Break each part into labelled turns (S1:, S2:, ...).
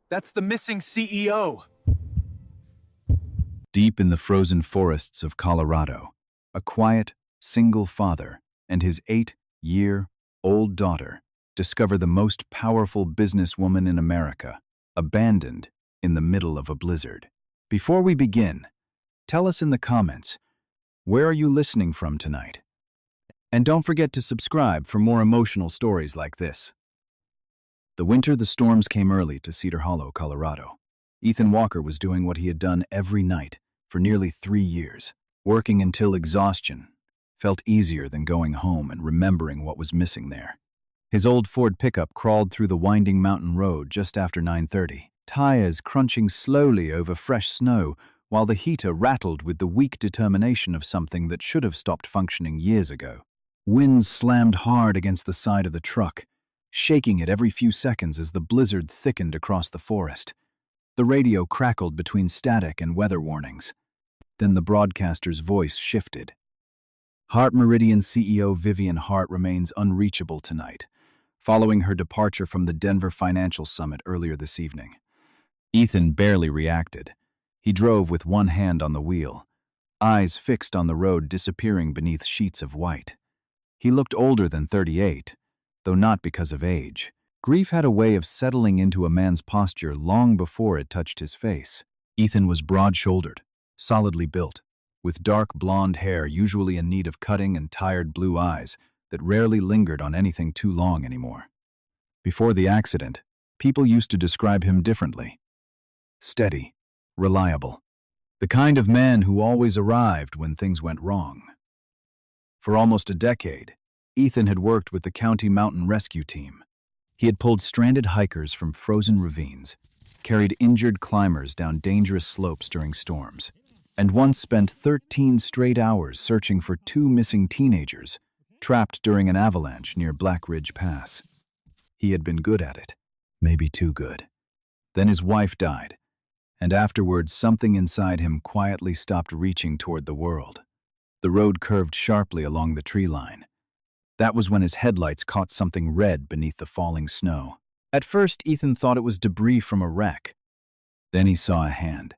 S1: That's the missing CEO.
S2: Deep in the frozen forests of Colorado, a quiet, single father and his 8-year-old daughter discover the most powerful businesswoman in America, abandoned in the middle of a blizzard. Before we begin, tell us in the comments, where are you listening from tonight? And don't forget to subscribe for more emotional stories like this. The winter the storms came early to Cedar Hollow, Colorado. Ethan Walker was doing what he had done every night for nearly 3 years, working until exhaustion felt easier than going home and remembering what was missing there. His old Ford pickup crawled through the winding mountain road just after 9:30, tires crunching slowly over fresh snow while the heater rattled with the weak determination of something that should have stopped functioning years ago. Winds slammed hard against the side of the truck, shaking it every few seconds as the blizzard thickened across the forest. The radio crackled between static and weather warnings. Then the broadcaster's voice shifted. Heart Meridian CEO Vivian Hart remains unreachable tonight, following her departure from the Denver Financial Summit earlier this evening. Ethan barely reacted. He drove with one hand on the wheel, eyes fixed on the road disappearing beneath sheets of white. He looked older than 38, though not because of age. Grief had a way of settling into a man's posture long before it touched his face. Ethan was broad-shouldered, solidly built, with dark blonde hair usually in need of cutting and tired blue eyes that rarely lingered on anything too long anymore. Before the accident, people used to describe him differently. Steady, reliable, the kind of man who always arrived when things went wrong. For almost a decade, Ethan had worked with the County Mountain Rescue Team. He had pulled stranded hikers from frozen ravines, carried injured climbers down dangerous slopes during storms, and once spent 13 straight hours searching for 2 missing teenagers trapped during an avalanche near Black Ridge Pass. He had been good at it, maybe too good. Then his wife died, and afterwards something inside him quietly stopped reaching toward the world. The road curved sharply along the tree line. That was when his headlights caught something red beneath the falling snow. At first, Ethan thought it was debris from a wreck. Then he saw a hand.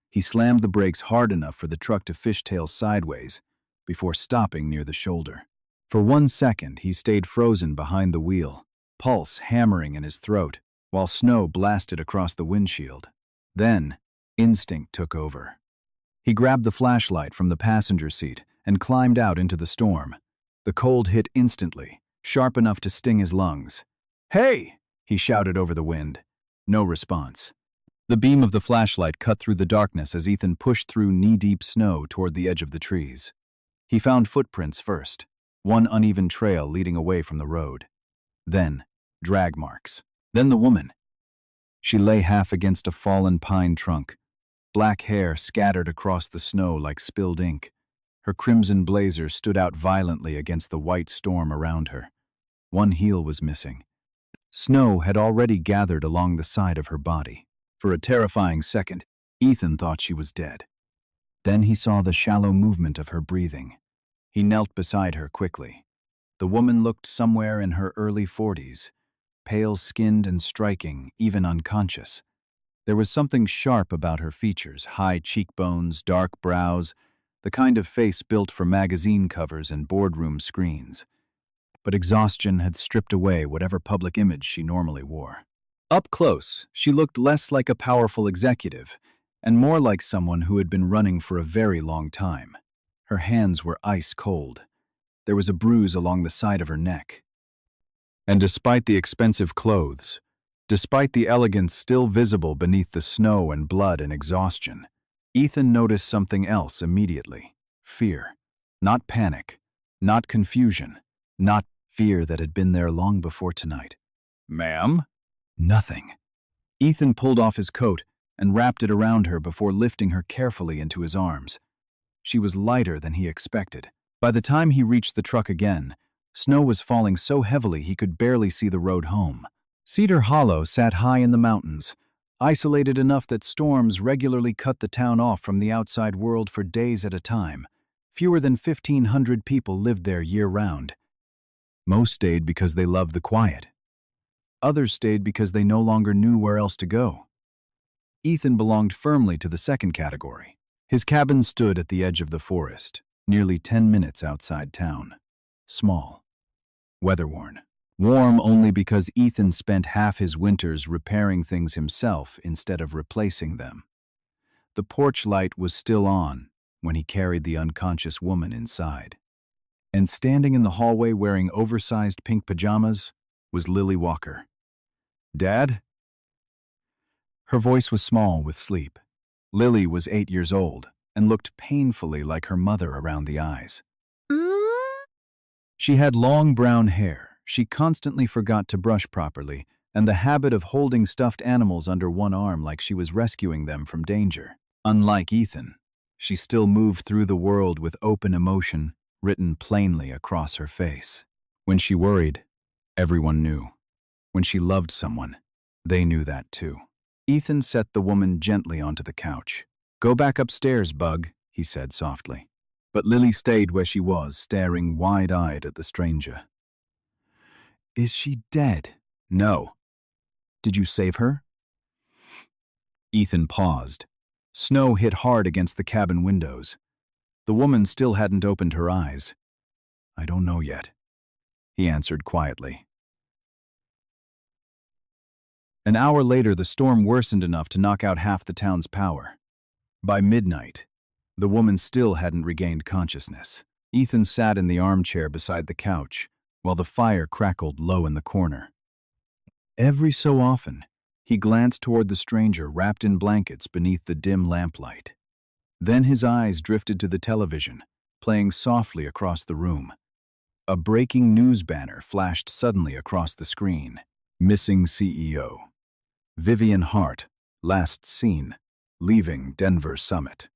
S2: He slammed the brakes hard enough for the truck to fishtail sideways before stopping near the shoulder. For 1 second, he stayed frozen behind the wheel, pulse hammering in his throat, while snow blasted across the windshield. Then, instinct took over. He grabbed the flashlight from the passenger seat and climbed out into the storm. The cold hit instantly, sharp enough to sting his lungs. "Hey!" he shouted over the wind. No response. The beam of the flashlight cut through the darkness as Ethan pushed through knee-deep snow toward the edge of the trees. He found footprints first, one uneven trail leading away from the road. Then, drag marks. Then the woman. She lay half against a fallen pine trunk, black hair scattered across the snow like spilled ink. Her crimson blazer stood out violently against the white storm around her. One heel was missing. Snow had already gathered along the side of her body. For a terrifying second, Ethan thought she was dead. Then he saw the shallow movement of her breathing. He knelt beside her quickly. The woman looked somewhere in her early 40s, pale-skinned and striking, even unconscious. There was something sharp about her features, high cheekbones, dark brows, the kind of face built for magazine covers and boardroom screens. But exhaustion had stripped away whatever public image she normally wore. Up close, she looked less like a powerful executive and more like someone who had been running for a very long time. Her hands were ice cold. There was a bruise along the side of her neck. And despite the expensive clothes, despite the elegance still visible beneath the snow and blood and exhaustion, Ethan noticed something else immediately. Fear. Not panic. Not confusion. Not fear that had been there long before tonight. "Ma'am?" Nothing. Ethan pulled off his coat and wrapped it around her before lifting her carefully into his arms. She was lighter than he expected. By the time he reached the truck again, snow was falling so heavily he could barely see the road home. Cedar Hollow sat high in the mountains, isolated enough that storms regularly cut the town off from the outside world for days at a time. Fewer than 1,500 people lived there year-round. Most stayed because they loved the quiet. Others stayed because they no longer knew where else to go. Ethan belonged firmly to the second category. His cabin stood at the edge of the forest, nearly 10 minutes outside town. Small. Weather-worn. Warm only because Ethan spent half his winters repairing things himself instead of replacing them. The porch light was still on when he carried the unconscious woman inside. And standing in the hallway wearing oversized pink pajamas was Lily Walker. "Dad?" Her voice was small with sleep. Lily was 8 years old and looked painfully like her mother around the eyes. She had long brown hair. She constantly forgot to brush properly, and the habit of holding stuffed animals under one arm like she was rescuing them from danger. Unlike Ethan, she still moved through the world with open emotion written plainly across her face. When she worried, everyone knew. When she loved someone, they knew that too. Ethan set the woman gently onto the couch. "Go back upstairs, Bug," he said softly. But Lily stayed where she was, staring wide-eyed at the stranger. "Is she dead?" "No." "Did you save her?" Ethan paused. Snow hit hard against the cabin windows. The woman still hadn't opened her eyes. "I don't know yet," he answered quietly. An hour later, the storm worsened enough to knock out half the town's power. By midnight, the woman still hadn't regained consciousness. Ethan sat in the armchair beside the couch, while the fire crackled low in the corner. Every so often, he glanced toward the stranger wrapped in blankets beneath the dim lamplight. Then his eyes drifted to the television, playing softly across the room. A breaking news banner flashed suddenly across the screen. "Missing CEO. Vivian Hart, last seen, leaving Denver summit."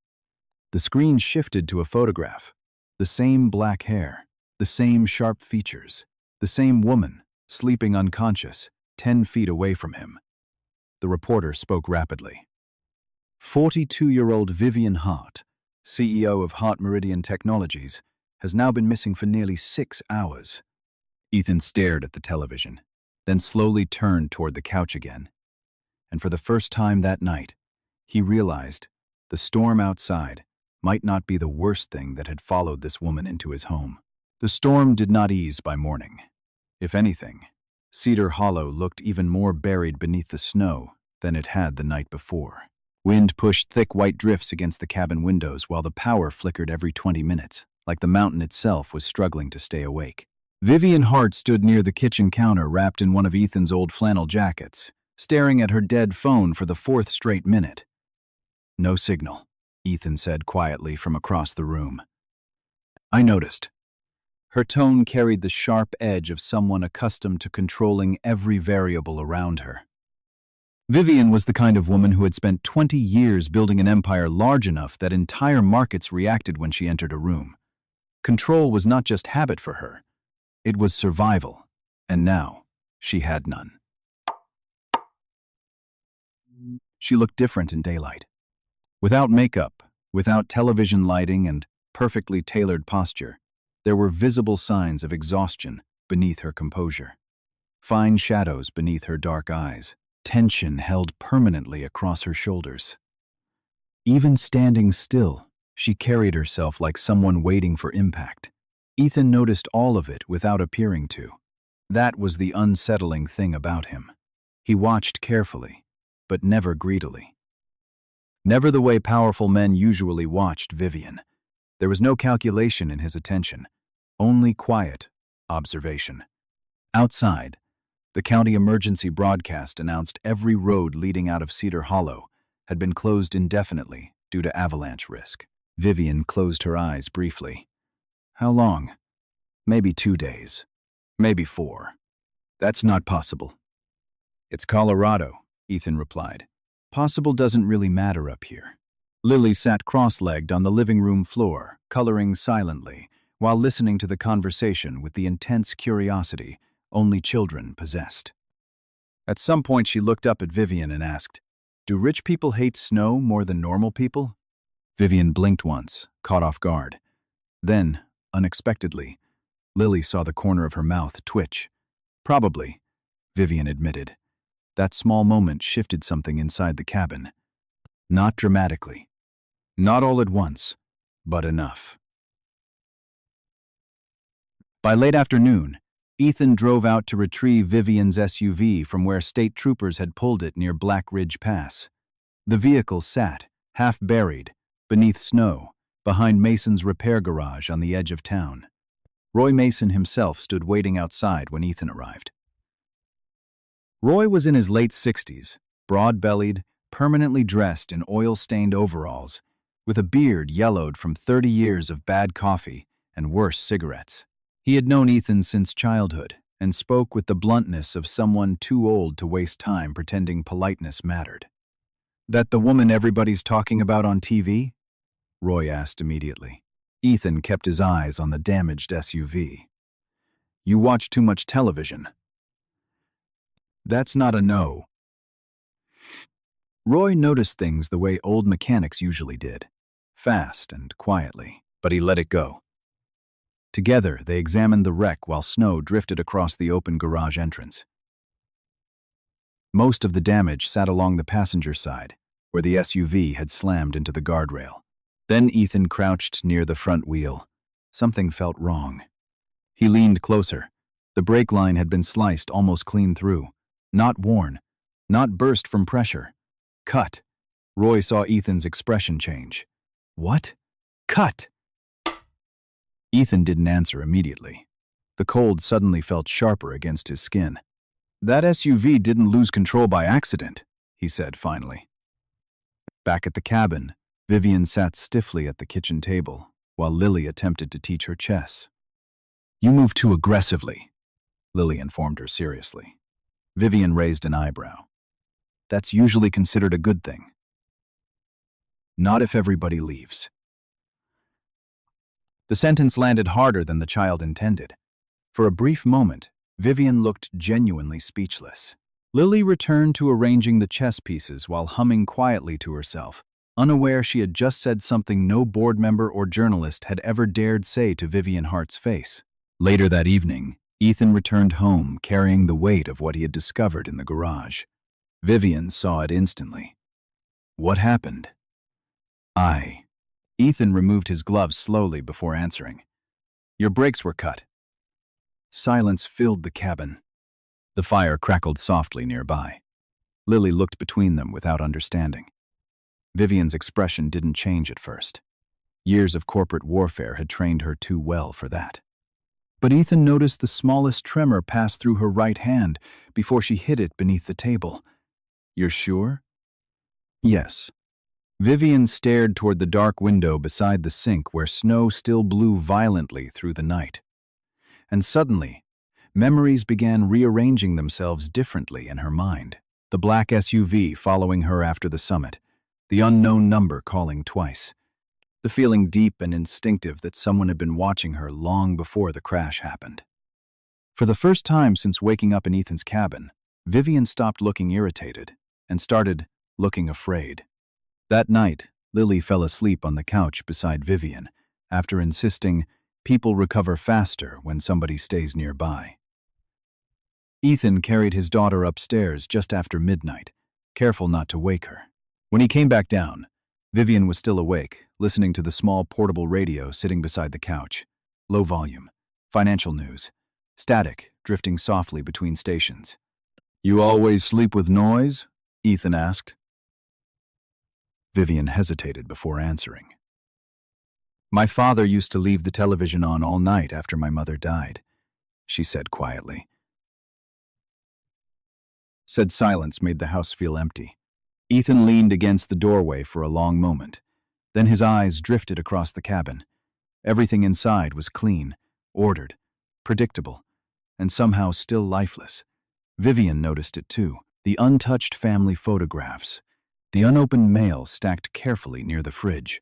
S2: The screen shifted to a photograph. The same black hair, the same sharp features, the same woman, sleeping unconscious, 10 feet away from him. The reporter spoke rapidly. 42-year-old Vivian Hart, CEO of Heart Meridian Technologies, has now been missing for nearly 6 hours. Ethan stared at the television, then slowly turned toward the couch again. And for the first time that night, he realized the storm outside might not be the worst thing that had followed this woman into his home. The storm did not ease by morning. If anything, Cedar Hollow looked even more buried beneath the snow than it had the night before. Wind pushed thick white drifts against the cabin windows while the power flickered every 20 minutes, like the mountain itself was struggling to stay awake. Vivian Hart stood near the kitchen counter wrapped in one of Ethan's old flannel jackets, staring at her dead phone for the 4th straight minute. "No signal," Ethan said quietly from across the room. "I noticed." Her tone carried the sharp edge of someone accustomed to controlling every variable around her. Vivian was the kind of woman who had spent 20 years building an empire large enough that entire markets reacted when she entered a room. Control was not just habit for her. It was survival, and now she had none. She looked different in daylight. Without makeup, without television lighting and perfectly tailored posture, there were visible signs of exhaustion beneath her composure. Fine shadows beneath her dark eyes, tension held permanently across her shoulders. Even standing still, she carried herself like someone waiting for impact. Ethan noticed all of it without appearing to. That was the unsettling thing about him. He watched carefully, but never greedily. Never the way powerful men usually watched Vivian. There was no calculation in his attention, only quiet observation. Outside, the county emergency broadcast announced every road leading out of Cedar Hollow had been closed indefinitely due to avalanche risk. Vivian closed her eyes briefly. How long? Maybe 2 days. Maybe 4. That's not possible. It's Colorado, Ethan replied. Possible doesn't really matter up here. Lily sat cross-legged on the living room floor, coloring silently, while listening to the conversation with the intense curiosity only children possessed. At some point she looked up at Vivian and asked, "Do rich people hate snow more than normal people?" Vivian blinked once, caught off guard. Then, unexpectedly, Lily saw the corner of her mouth twitch. "Probably," Vivian admitted. That small moment shifted something inside the cabin. Not dramatically. Not all at once, but enough. By late afternoon, Ethan drove out to retrieve Vivian's SUV from where state troopers had pulled it near Black Ridge Pass. The vehicle sat, half buried, beneath snow, behind Mason's repair garage on the edge of town. Roy Mason himself stood waiting outside when Ethan arrived. Roy was in his late 60s, broad-bellied, permanently dressed in oil-stained overalls, with a beard yellowed from 30 years of bad coffee and worse cigarettes. He had known Ethan since childhood and spoke with the bluntness of someone too old to waste time pretending politeness mattered. "That the woman everybody's talking about on TV?" Roy asked immediately. Ethan kept his eyes on the damaged SUV. "You watch too much television." "That's not a no." Roy noticed things the way old mechanics usually did, fast and quietly, but he let it go. Together, they examined the wreck while snow drifted across the open garage entrance. Most of the damage sat along the passenger side, where the SUV had slammed into the guardrail. Then Ethan crouched near the front wheel. Something felt wrong. He leaned closer. The brake line had been sliced almost clean through. Not worn. Not burst from pressure. Cut. Roy saw Ethan's expression change. "What? Cut!" Ethan didn't answer immediately. The cold suddenly felt sharper against his skin. "That SUV didn't lose control by accident," he said finally. Back at the cabin, Vivian sat stiffly at the kitchen table, while Lily attempted to teach her chess. "You move too aggressively," Lily informed her seriously. Vivian raised an eyebrow. "That's usually considered a good thing." "Not if everybody leaves." The sentence landed harder than the child intended. For a brief moment, Vivian looked genuinely speechless. Lily returned to arranging the chess pieces while humming quietly to herself, unaware she had just said something no board member or journalist had ever dared say to Vivian Hart's face. Later that evening, Ethan returned home carrying the weight of what he had discovered in the garage. Vivian saw it instantly. "What happened?" Ethan removed his gloves slowly before answering. "Your brakes were cut." Silence filled the cabin. The fire crackled softly nearby. Lily looked between them without understanding. Vivian's expression didn't change at first. Years of corporate warfare had trained her too well for that. But Ethan noticed the smallest tremor pass through her right hand before she hid it beneath the table. "You're sure?" "Yes." Vivian stared toward the dark window beside the sink where snow still blew violently through the night. And suddenly, memories began rearranging themselves differently in her mind. The black SUV following her after the summit, the unknown number calling twice, the feeling deep and instinctive that someone had been watching her long before the crash happened. For the first time since waking up in Ethan's cabin, Vivian stopped looking irritated and started looking afraid. That night, Lily fell asleep on the couch beside Vivian, after insisting people recover faster when somebody stays nearby. Ethan carried his daughter upstairs just after midnight, careful not to wake her. When he came back down, Vivian was still awake, listening to the small portable radio sitting beside the couch. Low volume, financial news, static drifting softly between stations. "You always sleep with noise?" Ethan asked. Vivian hesitated before answering. "My father used to leave the television on all night after my mother died," she said quietly. Said silence made the house feel empty. Ethan leaned against the doorway for a long moment. Then his eyes drifted across the cabin. Everything inside was clean, ordered, predictable, and somehow still lifeless. Vivian noticed it too. The untouched family photographs, the unopened mail stacked carefully near the fridge,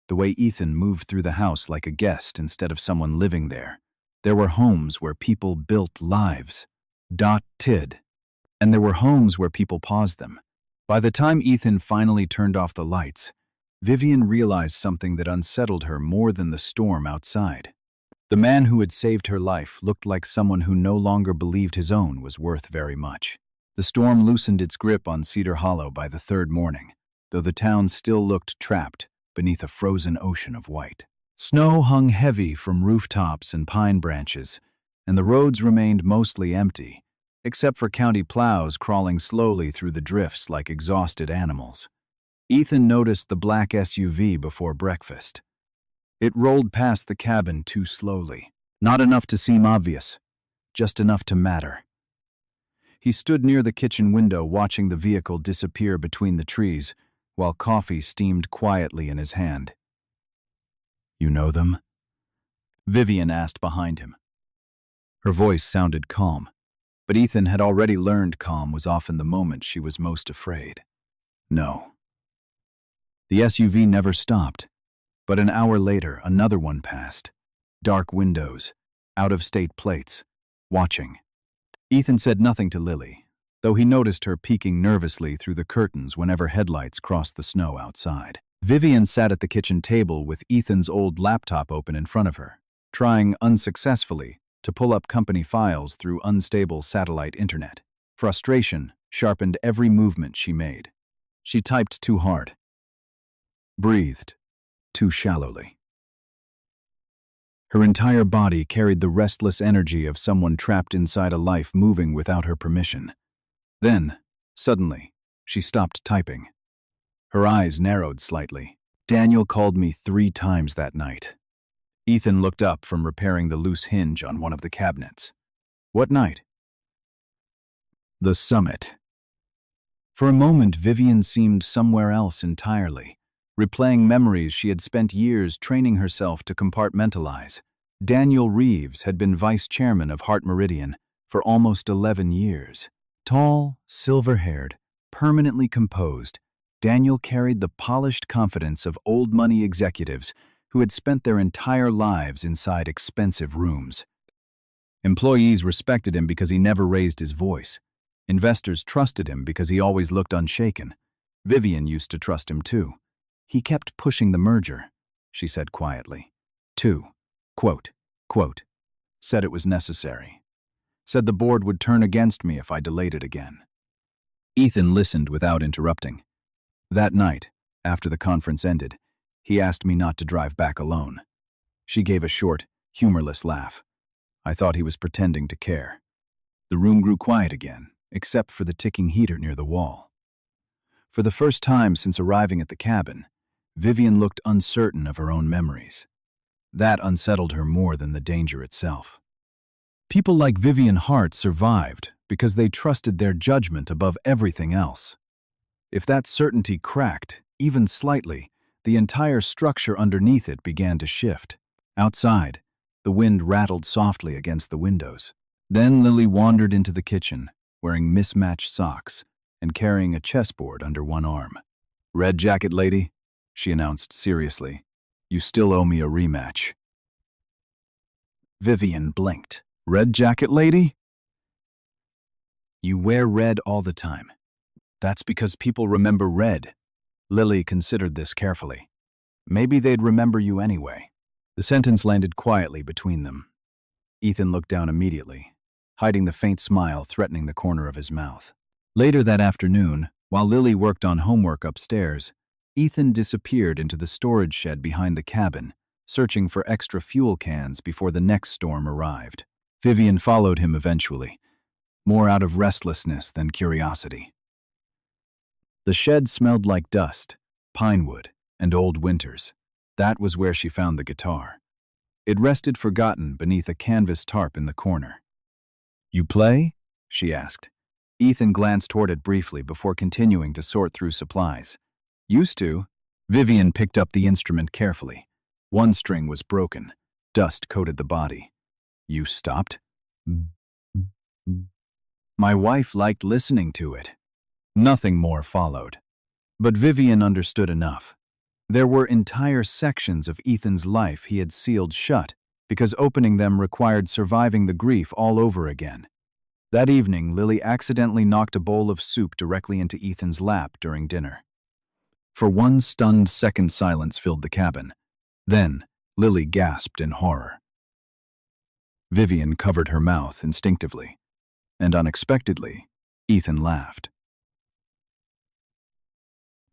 S2: the way Ethan moved through the house like a guest instead of someone living there. There were homes where people built lives. Tid. And there were homes where people paused them. By the time Ethan finally turned off the lights, Vivian realized something that unsettled her more than the storm outside. The man who had saved her life looked like someone who no longer believed his own was worth very much. The storm loosened its grip on Cedar Hollow by the third morning, though the town still looked trapped beneath a frozen ocean of white. Snow hung heavy from rooftops and pine branches, and the roads remained mostly empty, except for county plows crawling slowly through the drifts like exhausted animals. Ethan noticed the black SUV before breakfast. It rolled past the cabin too slowly. Not enough to seem obvious, just enough to matter. He stood near the kitchen window watching the vehicle disappear between the trees while coffee steamed quietly in his hand. "You know them?" Vivian asked behind him. Her voice sounded calm, but Ethan had already learned calm was often the moment she was most afraid. No. The SUV never stopped, but an hour later another one passed. Dark windows, out-of-state plates, watching. Ethan said nothing to Lily, though he noticed her peeking nervously through the curtains whenever headlights crossed the snow outside. Vivian sat at the kitchen table with Ethan's old laptop open in front of her, trying unsuccessfully to pull up company files through unstable satellite internet. Frustration sharpened every movement she made. She typed too hard, breathed too shallowly. Her entire body carried the restless energy of someone trapped inside a life moving without her permission. Then, suddenly, she stopped typing. Her eyes narrowed slightly. "Daniel called me 3 times that night." Ethan looked up from repairing the loose hinge on one of the cabinets. "What night?" "The summit." For a moment, Vivian seemed somewhere else entirely, replaying memories she had spent years training herself to compartmentalize. Daniel Reeves had been vice chairman of Heart Meridian for almost 11 years. Tall, silver-haired, permanently composed, Daniel carried the polished confidence of old money executives who had spent their entire lives inside expensive rooms. Employees respected him because he never raised his voice. Investors trusted him because he always looked unshaken. Vivian used to trust him too. "He kept pushing the merger," she said quietly. Said it was necessary. Said the board would turn against me if I delayed it again." Ethan listened without interrupting. That night, after the conference ended, he asked me not to drive back alone. She gave a short, humorless laugh. I thought he was pretending to care. The room grew quiet again, except for the ticking heater near the wall. For the first time since arriving at the cabin, Vivian looked uncertain of her own memories. That unsettled her more than the danger itself. People like Vivian Hart survived because they trusted their judgment above everything else. If that certainty cracked, even slightly, the entire structure underneath it began to shift. Outside, the wind rattled softly against the windows. Then Lily wandered into the kitchen, wearing mismatched socks and carrying a chessboard under one arm. "Red jacket lady," she announced seriously, "you still owe me a rematch." Vivian blinked. "Red jacket lady?" "You wear red all the time. That's because people remember red." Lily considered this carefully. "Maybe they'd remember you anyway." The sentence landed quietly between them. Ethan looked down immediately, hiding the faint smile threatening the corner of his mouth. Later that afternoon, while Lily worked on homework upstairs, Ethan disappeared into the storage shed behind the cabin, searching for extra fuel cans before the next storm arrived. Vivian followed him eventually, more out of restlessness than curiosity. The shed smelled like dust, pine wood, and old winters. That was where she found the guitar. It rested forgotten beneath a canvas tarp in the corner. "You play?" she asked. Ethan glanced toward it briefly before continuing to sort through supplies. "Used to." Vivian picked up the instrument carefully. One string was broken. Dust coated the body. "You stopped?" "My wife liked listening to it." Nothing more followed. But Vivian understood enough. There were entire sections of Ethan's life he had sealed shut because opening them required surviving the grief all over again. That evening, Lily accidentally knocked a bowl of soup directly into Ethan's lap during dinner. For one stunned second, silence filled the cabin. Then, Lily gasped in horror. Vivian covered her mouth instinctively, and unexpectedly, Ethan laughed.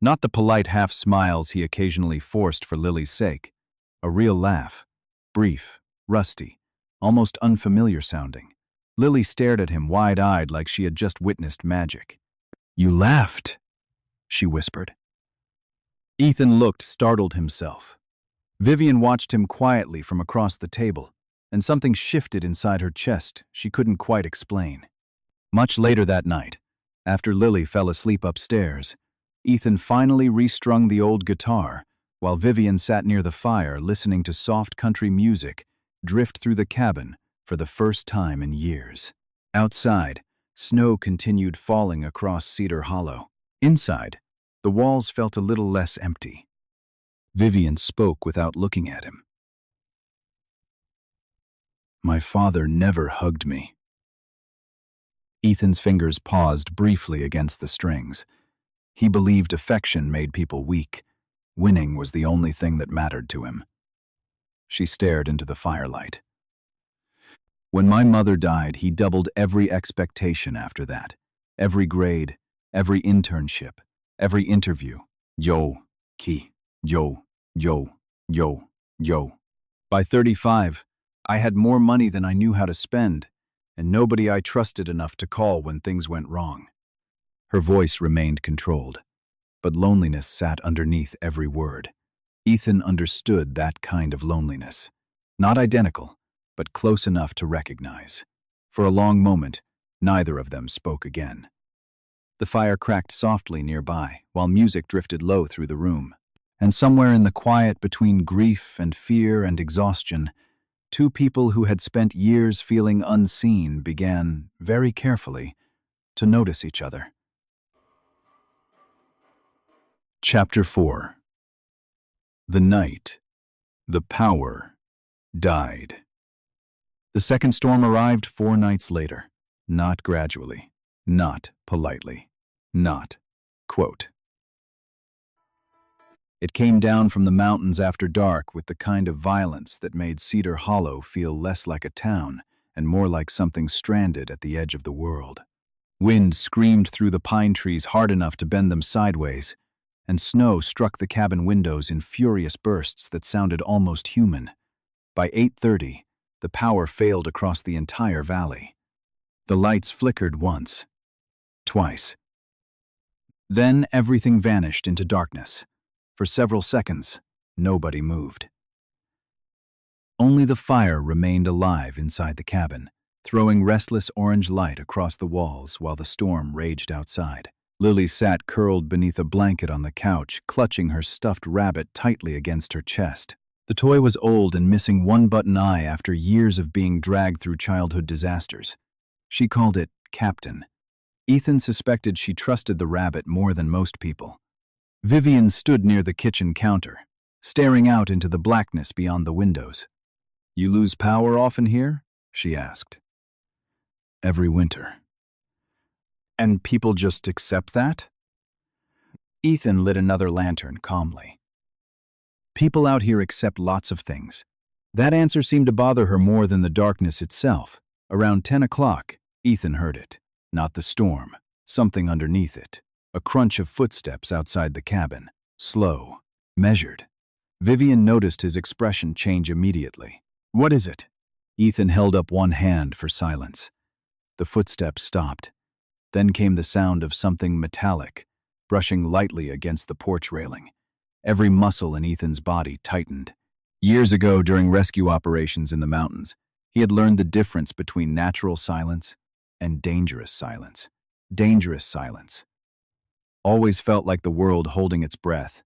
S2: Not the polite half-smiles he occasionally forced for Lily's sake. A real laugh. Brief, rusty, almost unfamiliar sounding. Lily stared at him wide-eyed like she had just witnessed magic. "You laughed," she whispered. Ethan looked startled himself. Vivian watched him quietly from across the table, and something shifted inside her chest she couldn't quite explain. Much later that night, after Lily fell asleep upstairs, Ethan finally restrung the old guitar while Vivian sat near the fire listening to soft country music drift through the cabin for the first time in years. Outside, snow continued falling across Cedar Hollow. Inside, the walls felt a little less empty. Vivian spoke without looking at him. "My father never hugged me." Ethan's fingers paused briefly against the strings. He believed affection made people weak. Winning was the only thing that mattered to him. She stared into the firelight. "When my mother died, he doubled every expectation after that. Every grade, every internship, every interview. Yo, ki, yo, yo, yo, yo. By 35, I had more money than I knew how to spend, and nobody I trusted enough to call when things went wrong." Her voice remained controlled, but loneliness sat underneath every word. Ethan understood that kind of loneliness. Not identical, but close enough to recognize. For a long moment, neither of them spoke again. The fire cracked softly nearby, while music drifted low through the room. And somewhere in the quiet between grief and fear and exhaustion, two people who had spent years feeling unseen began, very carefully, to notice each other. Chapter 4. The night, the power, died. The second storm arrived 4 nights later. Not gradually, not politely, not, quote. It came down from the mountains after dark with the kind of violence that made Cedar Hollow feel less like a town and more like something stranded at the edge of the world. Wind screamed through the pine trees hard enough to bend them sideways, and snow struck the cabin windows in furious bursts that sounded almost human. By 8:30, the power failed across the entire valley. The lights flickered once, twice. Then everything vanished into darkness. For several seconds, nobody moved. Only the fire remained alive inside the cabin, throwing restless orange light across the walls while the storm raged outside. Lily sat curled beneath a blanket on the couch, clutching her stuffed rabbit tightly against her chest. The toy was old and missing one button eye after years of being dragged through childhood disasters. She called it Captain. Ethan suspected she trusted the rabbit more than most people. Vivian stood near the kitchen counter, staring out into the blackness beyond the windows. "You lose power often here?" she asked. "Every winter." "And people just accept that?" Ethan lit another lantern calmly. "People out here accept lots of things." That answer seemed to bother her more than the darkness itself. Around 10 o'clock, Ethan heard it. Not the storm, something underneath it. A crunch of footsteps outside the cabin. Slow, measured. Vivian noticed his expression change immediately. "What is it?" Ethan held up one hand for silence. The footsteps stopped. Then came the sound of something metallic, brushing lightly against the porch railing. Every muscle in Ethan's body tightened. Years ago, during rescue operations in the mountains, he had learned the difference between natural silence and dangerous silence. Dangerous silence always felt like the world holding its breath.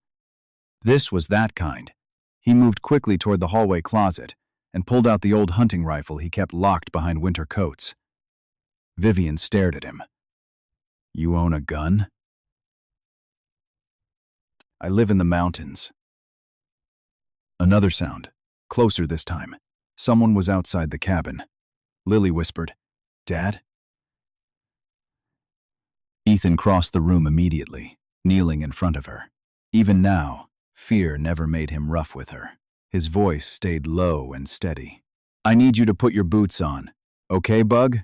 S2: This was that kind. He moved quickly toward the hallway closet and pulled out the old hunting rifle he kept locked behind winter coats. Vivian stared at him. "You own a gun?" "I live in the mountains." Another sound, closer this time. Someone was outside the cabin. Lily whispered, "Dad?" Ethan crossed the room immediately, kneeling in front of her. Even now, fear never made him rough with her. His voice stayed low and steady. I need you to put your boots on. Okay, Bug?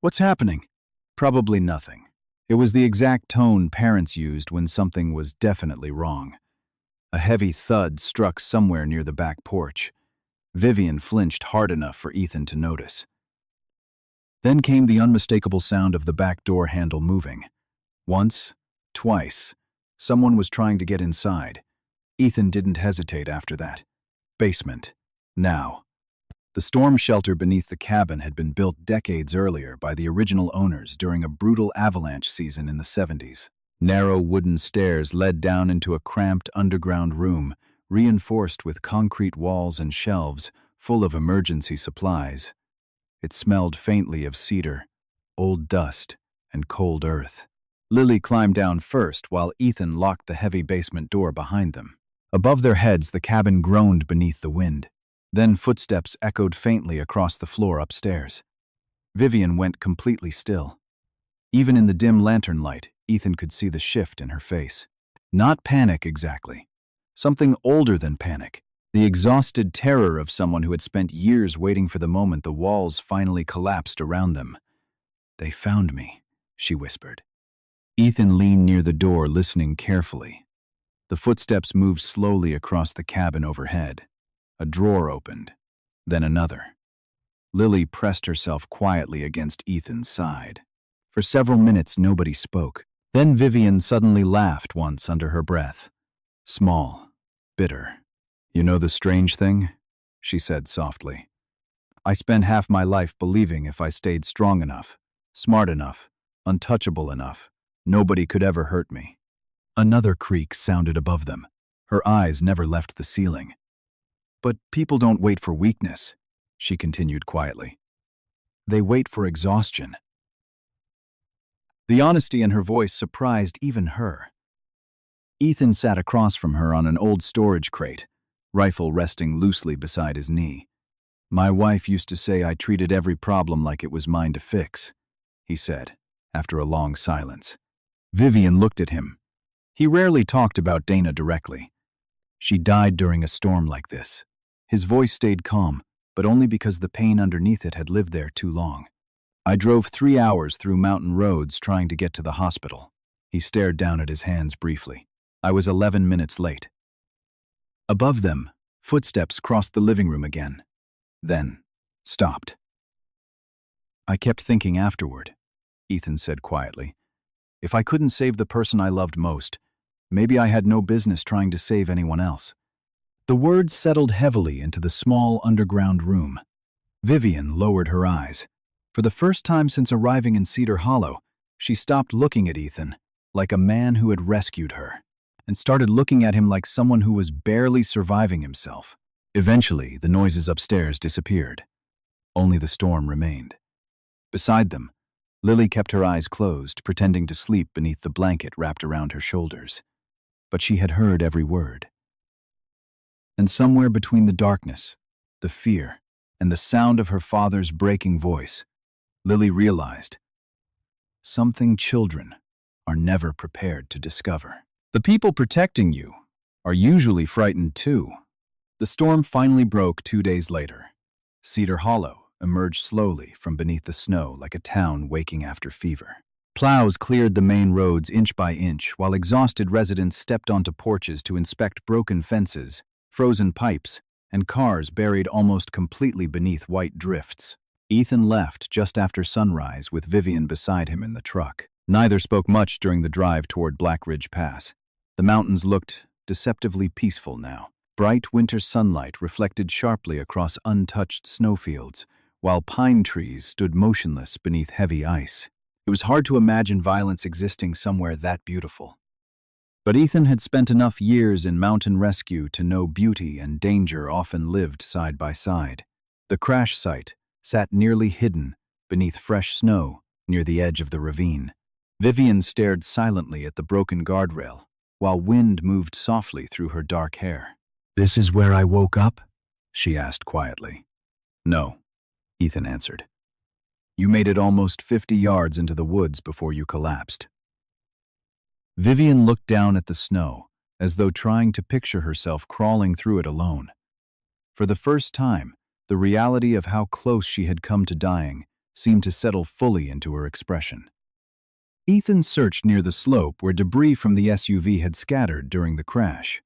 S2: What's happening? Probably nothing. It was the exact tone parents used when something was definitely wrong. A heavy thud struck somewhere near the back porch. Vivian flinched hard enough for Ethan to notice. Then came the unmistakable sound of the back door handle moving. Once, twice, someone was trying to get inside. Ethan didn't hesitate after that. Basement. Now. The storm shelter beneath the cabin had been built decades earlier by the original owners during a brutal avalanche season in the 70s. Narrow wooden stairs led down into a cramped underground room, reinforced with concrete walls and shelves full of emergency supplies. It smelled faintly of cedar, old dust, and cold earth. Lily climbed down first while Ethan locked the heavy basement door behind them. Above their heads, the cabin groaned beneath the wind. Then footsteps echoed faintly across the floor upstairs. Vivian went completely still. Even in the dim lantern light, Ethan could see the shift in her face. Not panic exactly. Something older than panic. The exhausted terror of someone who had spent years waiting for the moment the walls finally collapsed around them. "They found me," she whispered. Ethan leaned near the door, listening carefully. The footsteps moved slowly across the cabin overhead. A drawer opened, then another. Lily pressed herself quietly against Ethan's side. For several minutes, nobody spoke. Then Vivian suddenly laughed once under her breath. Small, bitter. "You know the strange thing?" she said softly. "I spent half my life believing if I stayed strong enough, smart enough, untouchable enough, nobody could ever hurt me." Another creak sounded above them. Her eyes never left the ceiling. "But people don't wait for weakness," she continued quietly. "They wait for exhaustion." The honesty in her voice surprised even her. Ethan sat across from her on an old storage crate, rifle resting loosely beside his knee. "My wife used to say I treated every problem like it was mine to fix," he said, after a long silence. Vivian looked at him. He rarely talked about Dana directly. "She died during a storm like this." His voice stayed calm, but only because the pain underneath it had lived there too long. "I drove 3 hours through mountain roads trying to get to the hospital." He stared down at his hands briefly. "I was 11 minutes late." Above them, footsteps crossed the living room again. Then, stopped. "I kept thinking afterward," Ethan said quietly. "If I couldn't save the person I loved most, maybe I had no business trying to save anyone else." The words settled heavily into the small underground room. Vivian lowered her eyes. For the first time since arriving in Cedar Hollow, she stopped looking at Ethan like a man who had rescued her, and started looking at him like someone who was barely surviving himself. Eventually, the noises upstairs disappeared. Only the storm remained. Beside them, Lily kept her eyes closed, pretending to sleep beneath the blanket wrapped around her shoulders. But she had heard every word. And somewhere between the darkness, the fear, and the sound of her father's breaking voice, Lily realized something children are never prepared to discover. The people protecting you are usually frightened too. The storm finally broke 2 days later. Cedar Hollow emerged slowly from beneath the snow like a town waking after fever. Plows cleared the main roads inch by inch, while exhausted residents stepped onto porches to inspect broken fences, frozen pipes, and cars buried almost completely beneath white drifts. Ethan left just after sunrise with Vivian beside him in the truck. Neither spoke much during the drive toward Black Ridge Pass. The mountains looked deceptively peaceful now. Bright winter sunlight reflected sharply across untouched snowfields, while pine trees stood motionless beneath heavy ice. It was hard to imagine violence existing somewhere that beautiful. But Ethan had spent enough years in mountain rescue to know beauty and danger often lived side by side. The crash site sat nearly hidden beneath fresh snow near the edge of the ravine. Vivian stared silently at the broken guardrail, while wind moved softly through her dark hair. "This is where I woke up?" she asked quietly. "No," Ethan answered. "You made it almost 50 yards into the woods before you collapsed." Vivian looked down at the snow, as though trying to picture herself crawling through it alone. For the first time, The reality of how close she had come to dying seemed to settle fully into her expression. Ethan searched near the slope where debris from the SUV had scattered during the crash.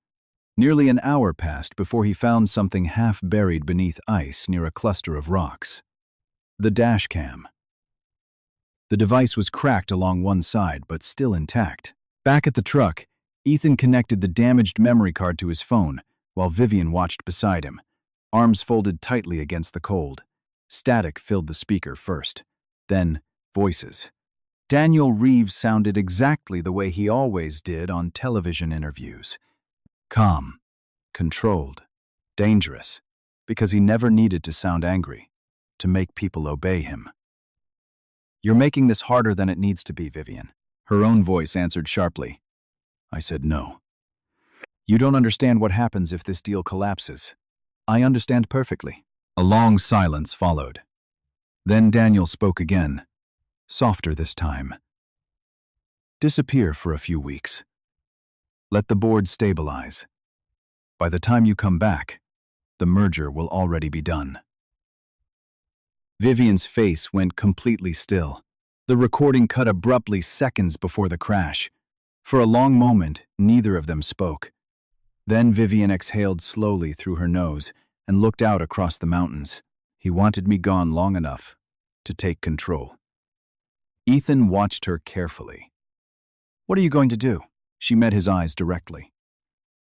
S2: Nearly an hour passed before he found something half buried beneath ice near a cluster of rocks. The dash cam. The device was cracked along one side, but still intact. Back at the truck, Ethan connected the damaged memory card to his phone, while Vivian watched beside him, arms folded tightly against the cold. Static filled the speaker first, then voices. Daniel Reeves sounded exactly the way he always did on television interviews. Calm, controlled, dangerous, because he never needed to sound angry, to make people obey him. "You're making this harder than it needs to be, Vivian." Her own voice answered sharply. I said no. "You don't understand what happens if this deal collapses." "I understand perfectly." A long silence followed. Then Daniel spoke again, softer this time. "Disappear for a few weeks. Let the board stabilize. By the time you come back, the merger will already be done." Vivian's face went completely still. The recording cut abruptly seconds before the crash. For a long moment, neither of them spoke. Then Vivian exhaled slowly through her nose and looked out across the mountains. "He wanted me gone long enough to take control." Ethan watched her carefully. "What are you going to do?" She met his eyes directly.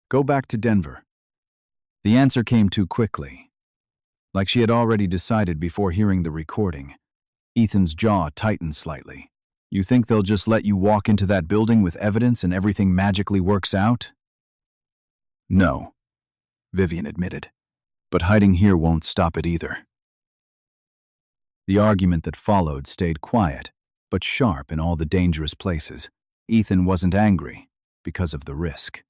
S2: "Go back to Denver." The answer came too quickly, like she had already decided before hearing the recording. Ethan's jaw tightened slightly. "You think they'll just let you walk into that building with evidence and everything magically works out?" "No," Vivian admitted. "But hiding here won't stop it either." The argument that followed stayed quiet, but sharp in all the dangerous places. Ethan wasn't angry because of the risk.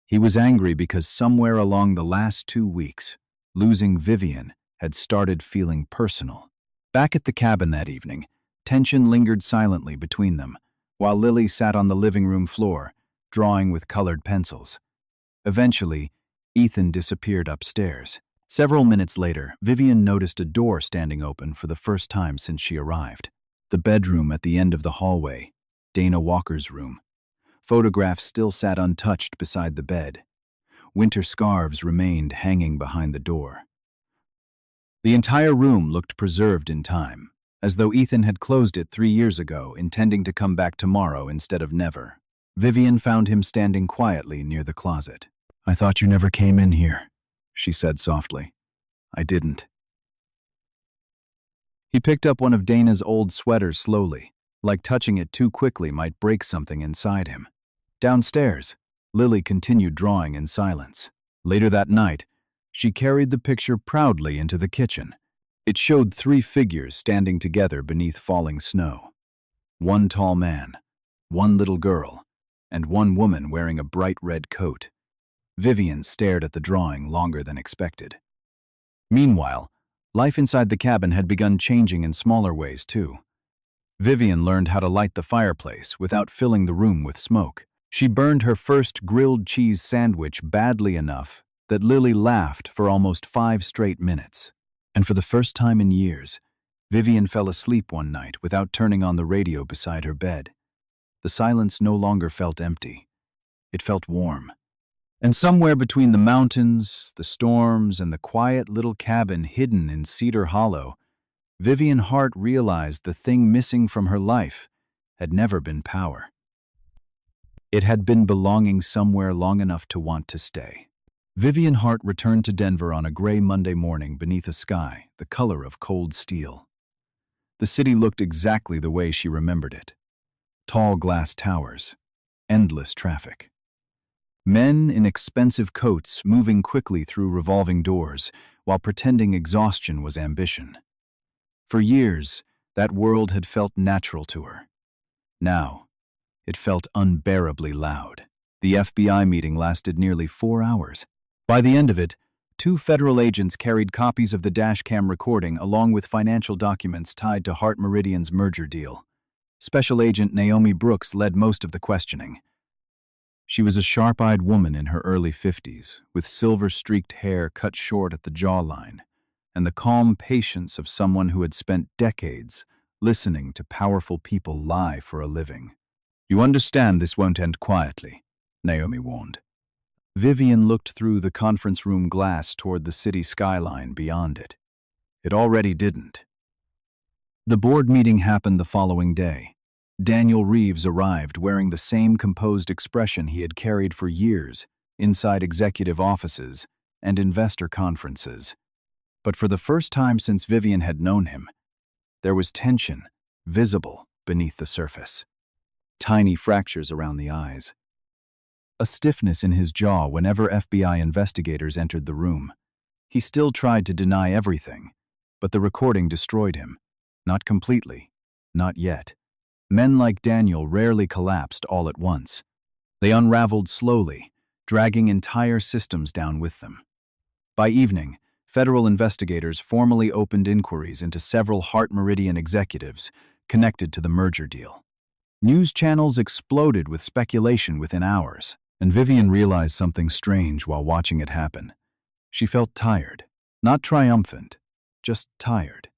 S2: He was angry because somewhere along the last 2 weeks, losing Vivian had started feeling personal. Back at the cabin that evening, tension lingered silently between them, while Lily sat on the living room floor, drawing with colored pencils. Eventually, Ethan disappeared upstairs. Several minutes later, Vivian noticed a door standing open for the first time since she arrived. The bedroom at the end of the hallway, Dana Walker's room. Photographs still sat untouched beside the bed. Winter scarves remained hanging behind the door. The entire room looked preserved in time, as though Ethan had closed it 3 years ago, intending to come back tomorrow instead of never. Vivian found him standing quietly near the closet. "I thought you never came in here," she said softly. "I didn't." He picked up one of Dana's old sweaters slowly, like touching it too quickly might break something inside him. Downstairs, Lily continued drawing in silence. Later that night, she carried the picture proudly into the kitchen. It showed 3 figures standing together beneath falling snow. 1 tall man, 1 little girl, and 1 woman wearing a bright red coat. Vivian stared at the drawing longer than expected. Meanwhile, life inside the cabin had begun changing in smaller ways too. Vivian learned how to light the fireplace without filling the room with smoke. She burned her first grilled cheese sandwich badly enough that Lily laughed for almost 5 straight minutes. And for the first time in years, Vivian fell asleep one night without turning on the radio beside her bed. The silence no longer felt empty. It felt warm. And somewhere between the mountains, the storms, and the quiet little cabin hidden in Cedar Hollow, Vivian Hart realized the thing missing from her life had never been power. It had been belonging somewhere long enough to want to stay. Vivian Hart returned to Denver on a gray Monday morning beneath a sky the color of cold steel. The city looked exactly the way she remembered it. Tall glass towers, endless traffic. Men in expensive coats moving quickly through revolving doors while pretending exhaustion was ambition. For years, that world had felt natural to her. Now, it felt unbearably loud. The FBI meeting lasted nearly 4 hours. By the end of it, 2 federal agents carried copies of the dashcam recording along with financial documents tied to Hart Meridian's merger deal. Special Agent Naomi Brooks led most of the questioning. She was a sharp-eyed woman in her early 50s, with silver-streaked hair cut short at the jawline, and the calm patience of someone who had spent decades listening to powerful people lie for a living. "You understand this won't end quietly," Naomi warned. Vivian looked through the conference room glass toward the city skyline beyond it. It already didn't. The board meeting happened the following day. Daniel Reeves arrived wearing the same composed expression he had carried for years inside executive offices and investor conferences. But for the first time since Vivian had known him, there was tension visible beneath the surface. Tiny fractures around the eyes. A stiffness in his jaw whenever FBI investigators entered the room. He still tried to deny everything, but the recording destroyed him. Not completely. Not yet. Men like Daniel rarely collapsed all at once. They unraveled slowly, dragging entire systems down with them. By evening, federal investigators formally opened inquiries into several Hart Meridian executives connected to the merger deal. News channels exploded with speculation within hours, and Vivian realized something strange while watching it happen. She felt tired, not triumphant, just tired.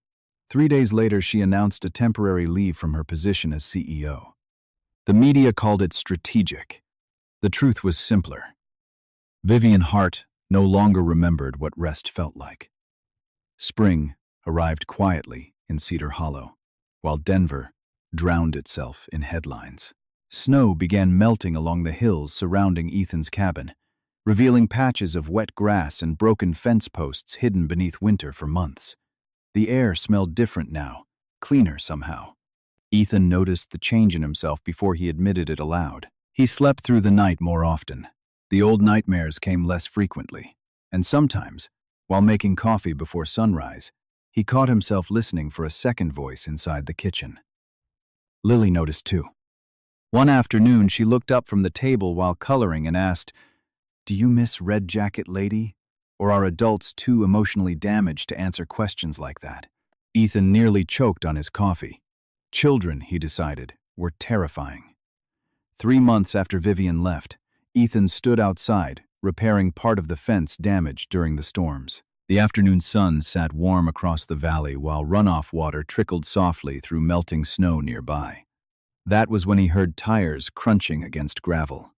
S2: 3 days later, she announced a temporary leave from her position as CEO. The media called it strategic. The truth was simpler. Vivian Hart no longer remembered what rest felt like. Spring arrived quietly in Cedar Hollow, while Denver drowned itself in headlines. Snow began melting along the hills surrounding Ethan's cabin, revealing patches of wet grass and broken fence posts hidden beneath winter for months. The air smelled different now, cleaner somehow. Ethan noticed the change in himself before he admitted it aloud. He slept through the night more often. The old nightmares came less frequently, and sometimes, while making coffee before sunrise, he caught himself listening for a second voice inside the kitchen. Lily noticed too. One afternoon, she looked up from the table while coloring and asked, "Do you miss Red Jacket Lady? Or are adults too emotionally damaged to answer questions like that?" Ethan nearly choked on his coffee. Children, he decided, were terrifying. 3 months after Vivian left, Ethan stood outside, repairing part of the fence damaged during the storms. The afternoon sun sat warm across the valley while runoff water trickled softly through melting snow nearby. That was when he heard tires crunching against gravel.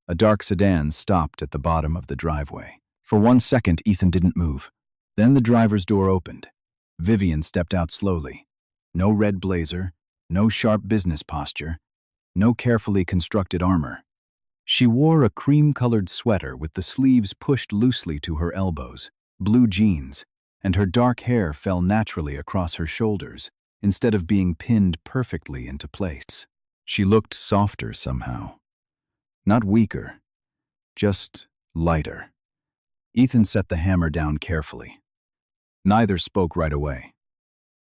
S2: A dark sedan stopped at the bottom of the driveway. For 1 second, Ethan didn't move. Then the driver's door opened. Vivian stepped out slowly. No red blazer, no sharp business posture, no carefully constructed armor. She wore a cream-colored sweater with the sleeves pushed loosely to her elbows, blue jeans, and her dark hair fell naturally across her shoulders instead of being pinned perfectly into place. She looked softer somehow. Not weaker, just lighter. Ethan set the hammer down carefully. Neither spoke right away.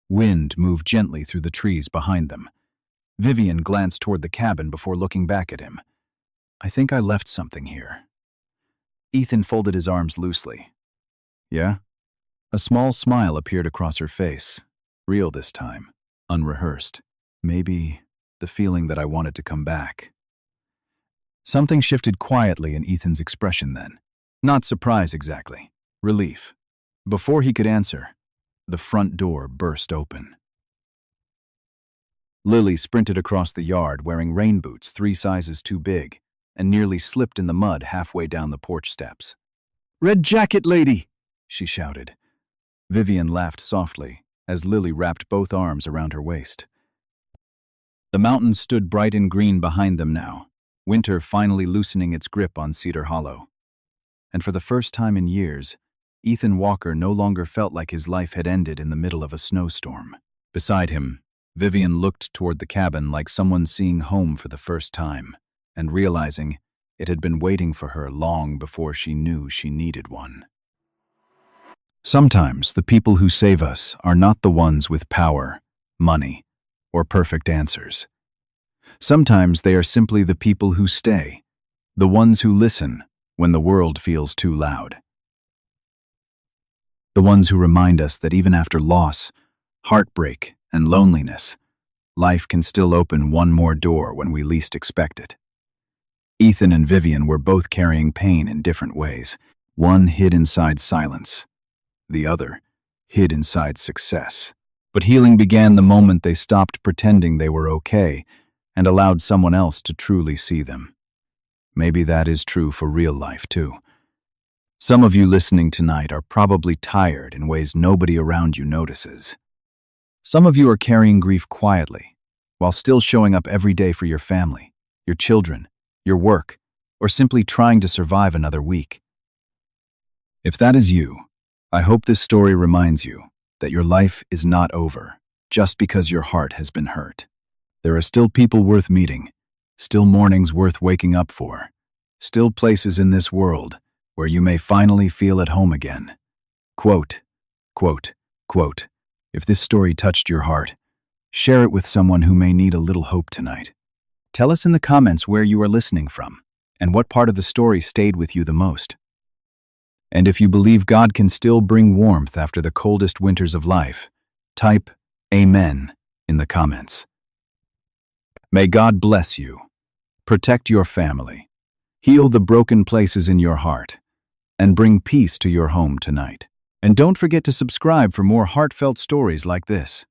S2: Wind moved gently through the trees behind them. Vivian glanced toward the cabin before looking back at him. "I think I left something here." Ethan folded his arms loosely. "Yeah?" A small smile appeared across her face. Real this time, unrehearsed. "Maybe the feeling that I wanted to come back." Something shifted quietly in Ethan's expression then. Not surprise exactly, relief. Before he could answer, the front door burst open. Lily sprinted across the yard wearing rain boots 3 sizes too big and nearly slipped in the mud halfway down the porch steps. "Red Jacket Lady!" she shouted. Vivian laughed softly as Lily wrapped both arms around her waist. The mountains stood bright and green behind them now, winter finally loosening its grip on Cedar Hollow. And for the first time in years, Ethan Walker no longer felt like his life had ended in the middle of a snowstorm. Beside him, Vivian looked toward the cabin like someone seeing home for the first time, and realizing it had been waiting for her long before she knew she needed one. Sometimes the people who save us are not the ones with power, money, or perfect answers. Sometimes they are simply the people who stay, the ones who listen when the world feels too loud. The ones who remind us that even after loss, heartbreak, and loneliness, life can still open one more door when we least expect it. Ethan and Vivian were both carrying pain in different ways. One hid inside silence. the other hid inside success. But healing began the moment they stopped pretending they were okay and allowed someone else to truly see them. Maybe that is true for real life, too. Some of you listening tonight are probably tired in ways nobody around you notices. Some of you are carrying grief quietly, while still showing up every day for your family, your children, your work, or simply trying to survive another week. If that is you, I hope this story reminds you that your life is not over just because your heart has been hurt. There are still people worth meeting, still mornings worth waking up for, still places in this world where you may finally feel at home again. Quote, quote, quote, if this story touched your heart, share it with someone who may need a little hope tonight. Tell us in the comments where you are listening from and what part of the story stayed with you the most. And if you believe God can still bring warmth after the coldest winters of life, type Amen in the comments. May God bless you, protect your family, heal the broken places in your heart, and bring peace to your home tonight. And don't forget to subscribe for more heartfelt stories like this.